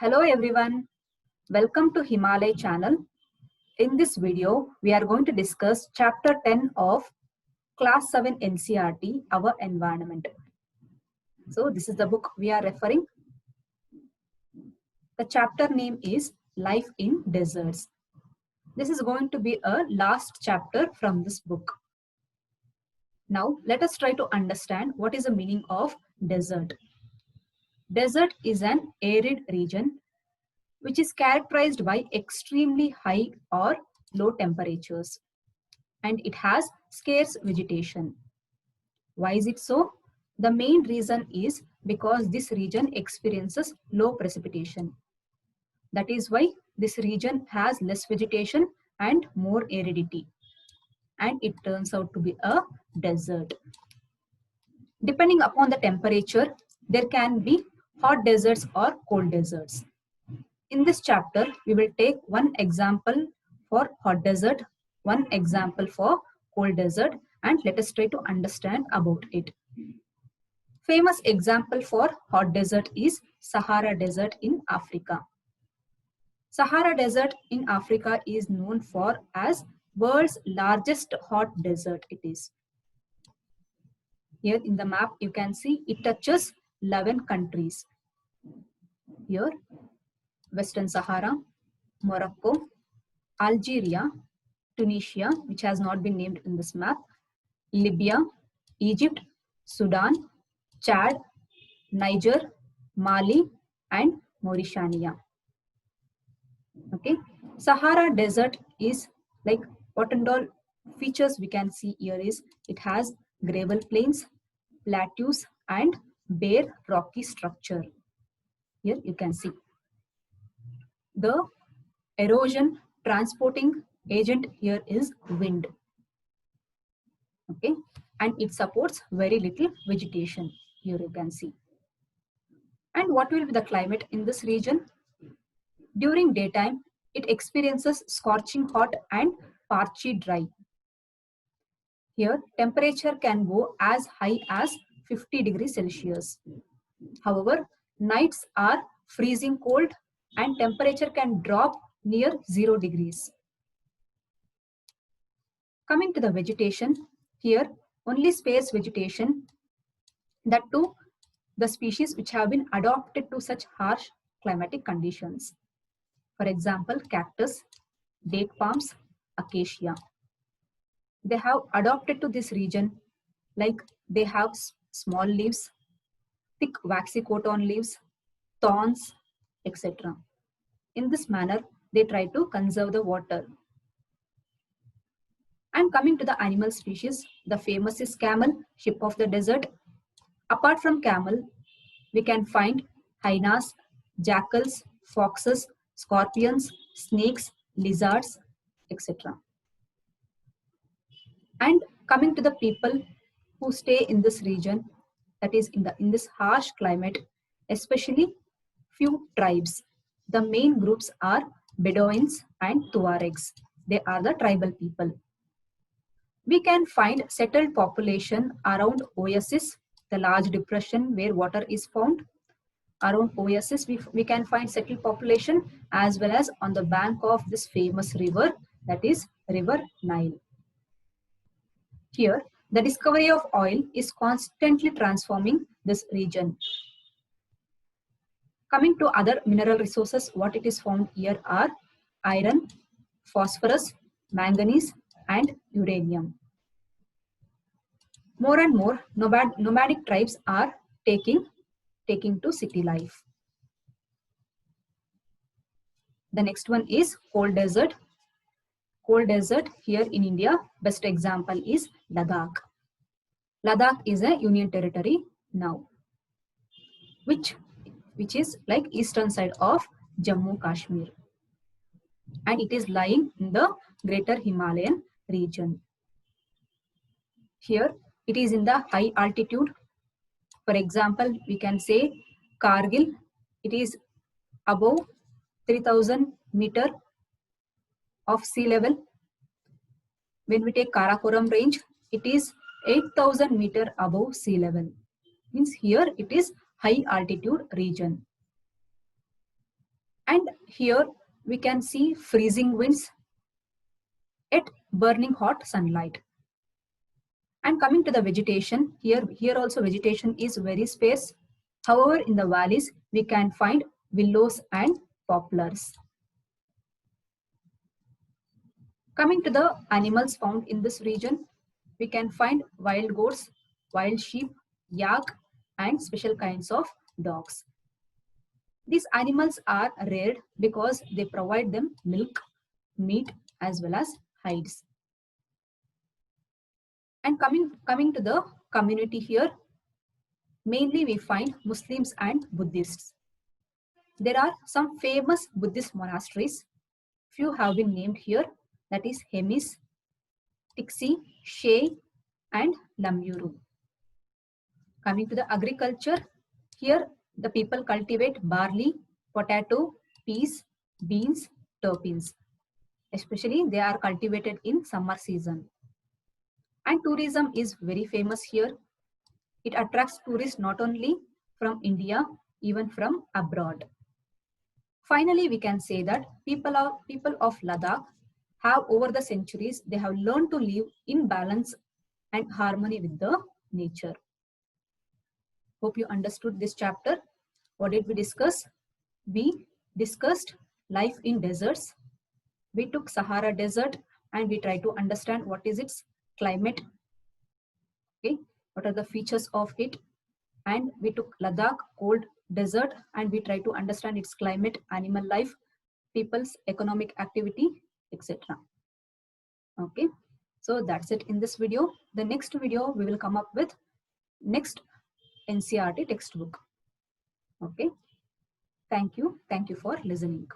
Hello everyone, welcome to Himalaya channel. In this video, we are going to discuss chapter 10 of class 7 NCERT, Our Environment. So this is the book we are referring. The chapter name is Life in Deserts. This is going to be a last chapter from this book. Now let us try to understand what is the meaning of desert. Desert is an arid region which is characterized by extremely high or low temperatures, and it has scarce vegetation. Why is it so? The main reason is because this region experiences low precipitation. That is why this region has less vegetation and more aridity, and it turns out to be a desert. Depending upon the temperature, there can be hot deserts or cold deserts. In this chapter, we will take one example for hot desert, one example for cold desert, and let us try to understand about it. Famous example for hot desert is Sahara Desert in Africa. Sahara Desert in Africa is known for as world's largest hot desert it is. Here in the map, you can see it touches 11 countries. Here, Western Sahara, Morocco, Algeria, Tunisia, which has not been named in this map, Libya, Egypt, Sudan, Chad, Niger, Mali, and Mauritania. Okay, Sahara Desert is like what and all features we can see here is it has gravel plains, plateaus, and bare rocky structure. Here you can see the erosion transporting agent here is wind. Okay, and it supports very little vegetation. Here you can see. And what will be the climate in this region? During daytime, it experiences scorching hot and parchy dry. Here, temperature can go as high as 50 degrees Celsius. However, nights are freezing cold and temperature can drop near 0 degrees. Coming to the vegetation, here only sparse vegetation, that too the species which have been adapted to such harsh climatic conditions. For example, cactus, date palms, acacia. They have adapted to this region, like they have small leaves, thick waxy coat on leaves, thorns, etc. In this manner, they try to conserve the water. And coming to the animal species, the famous is camel, ship of the desert. Apart from camel, we can find hyenas, jackals, foxes, scorpions, snakes, lizards, etc. And coming to the people who stay in this region, that is in this harsh climate, especially few tribes. The main groups are Bedouins and Tuaregs. They are the tribal people. We can find settled population around Oasis, the large depression where water is found. Around Oasis, we can find settled population as well as on the bank of this famous river, that is River Nile. Here, the discovery of oil is constantly transforming this region. Coming to other mineral resources, what it is found here are iron, phosphorus, manganese, and uranium. More and more nomadic tribes are taking to city life. The next one is cold desert. Cold desert here in India, best example is Ladakh. Ladakh is a union territory now, which is like eastern side of Jammu Kashmir, and it is lying in the greater Himalayan region. Here it is in the high altitude. For example, we can say Kargil, it is above 3000 meter of sea level. When we take Karakoram range, it is 8000 meter above sea level. Means here it is high altitude region. And here we can see freezing winds at burning hot sunlight. And coming to the vegetation, here also vegetation is very sparse. However, in the valleys, we can find willows and poplars. Coming to the animals found in this region, we can find wild goats, wild sheep, yak, and special kinds of dogs. These animals are rare because they provide them milk, meat, as well as hides. And coming to the community here, mainly we find Muslims and Buddhists. There are some famous Buddhist monasteries. Few have been named here, that is Hemis, Tiksi, Shey, and Lamuru. Coming to the agriculture, here the people cultivate barley, potato, peas, beans, terpenes. Especially they are cultivated in summer season. And tourism is very famous here. It attracts tourists not only from India, even from abroad. Finally, we can say that people of Ladakh have over the centuries, they have learned to live in balance and harmony with the nature. Hope you understood this chapter. What did we discuss? We discussed life in deserts. We took Sahara Desert and we tried to understand what is its climate. Okay, what are the features of it? And we took Ladakh cold desert and we tried to understand its climate, animal life, people's economic activity, etc. Okay, so that's it in this video. The next video we will come up with next NCERT textbook. Okay, thank you for listening.